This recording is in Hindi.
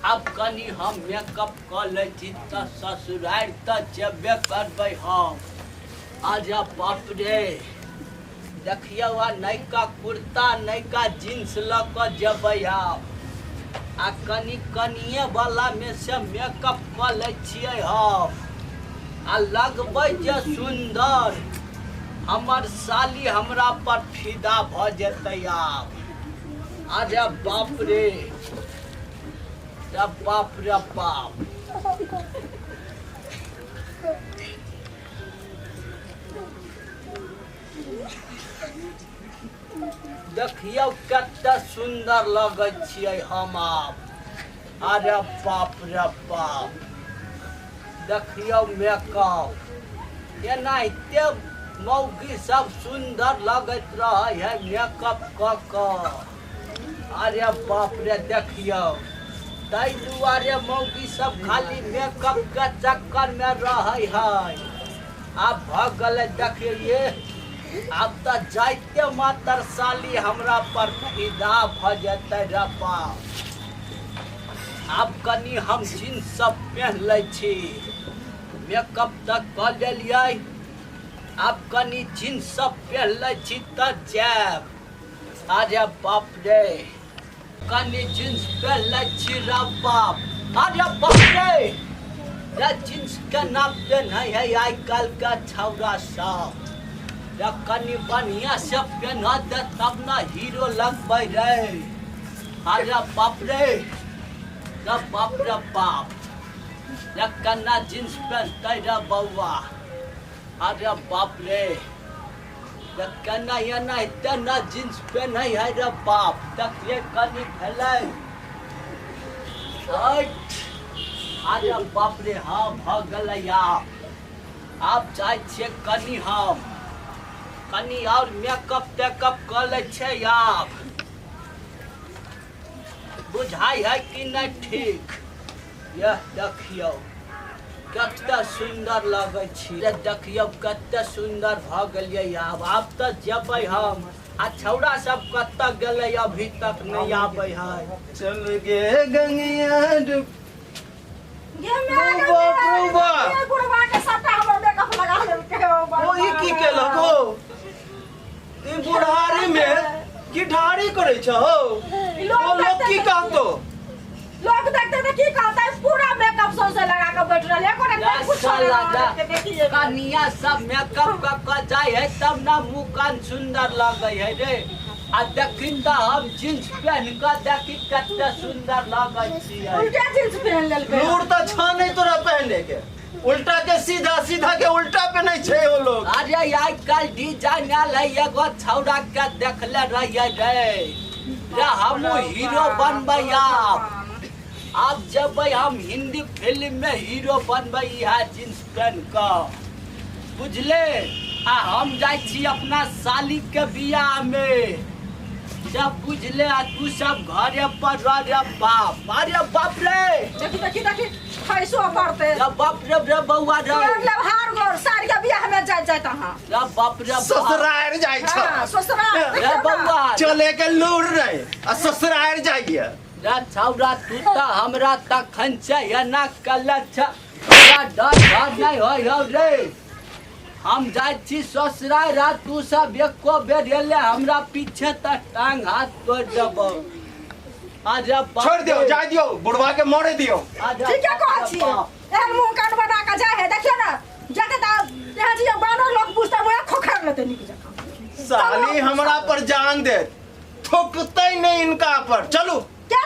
अब कनी हम मेकअप कर ले त ससुराल त जेबे करबै हम। आजा बाप रे देखियो नयका कुर्ता नयका जींस ल क जेबै आ कनी कनिए वाला में से मेकअप कर ले छियै हम आ लगबै जे सुंदर हमर साली हमरा पर फिदा भ जेतै आब। अरे बाप रे बाप रे बाप देखियो कते सुंदर लगै छियै हम आब। अरे बाप रे बाप देखियो मेकअप एनाहिते मौगी सब सुंदर लगैत रहे है मेकअप क क। अरे बाप रे देखियो ताहि दुआरे मौगी सब खाली मेकअप के चक्कर में रहे है। अब भ गले देखिए अब तो जाइते मातर साली हमरा पर फिदा भ जेतै रे बाप। अब कनी हम जींस सब पहन ले छी मेकअप तक कर लेलियै अब कनी जींस सब पहन ले छी त जायब। अरे बाप रे कनी जींस पहन ले छी रे बाप। अरे बाप रे जींस के नाम पे नहीं है आई काल का छौरा सब कनी बढ़िया से पहना दे तब ना हीरो लगबै रे। अरे बाप रे बाप रे बाप कन्ना जींस पहनते रे बउआ। अरे बाप रे कन्ना एना तेना जींस पहनै है रे बाप देखिए कनी भेलै। अरे बाप रे हाँ भ गेलै आब जाइ छियै कनी हम कनी और मेकअप तेकअप कर ले छै आब। बुझाई है कि नहीं ठीक। यह देखियो कते सुंदर लगे छी देखियो कते सुंदर भ गेलियै आब तो जेबै हम आ छौड़ा सब कत गेलै अभी तक नहीं आबै है। चल गे गंगिया डूब की केलक हो ई बुढ़ारी में की ढारी करे छ हो लोग की कहतो लोग देखते थे की कहता है पूरा मेकअप सौसे लगा के बैठ रहले कोने कनिया सब मेकअप क जाय है तब ना मुंह कान सुंदर लगे है रे। आ देखिन त हम जींस पहन के देखि कते सुंदर लगे छी। उल्टा जींस पहन लेलकै लूर त छ नहीं तोरा पहने के उल्टा के सीधा सीधा के उल्टा पे नहीं छे वो लोग। अरे आज कल डिजाइन आल है एगो छौड़ा के देखले रहिए रे हम हीरो बनबै अब जब हम हिंदी फिल्म में हीरो बनबै यह जींस पहन के बुझले। आ हम जाइ छी अपना साली के बियाह में जब बुझले आ तू सब घरे पर रे बाप। अरे बाप रे देखी फैसो करते बाप रे बउआ रे हार गोर साड़ी के बियाह में जाय तहां रे बाप रे ससुराल जाय छ। हां ससुराल रे बउआ चले के लूर रे आ ससुराल जाइए रे छौड़ा तू त हमरा तखन से एना कले छ डर नहीं हो रे। हम जाइ छी ससुराल रा तू सब एको बेर एले हमरा पीछे त टांग हाथ तोड़ देबो। अरे छोड़ दियो जाय दियो बुढ़वा के मोड़े दियो। ठीक है कहै छी एक मुंह काट बना के जाय है देखियो ना जाके त यहाँ जी बानो लोग पूछता मुंह खोखर लेते निक जका साली हमरा पर जान दे थूकते नहीं इनका पर चलो। क्या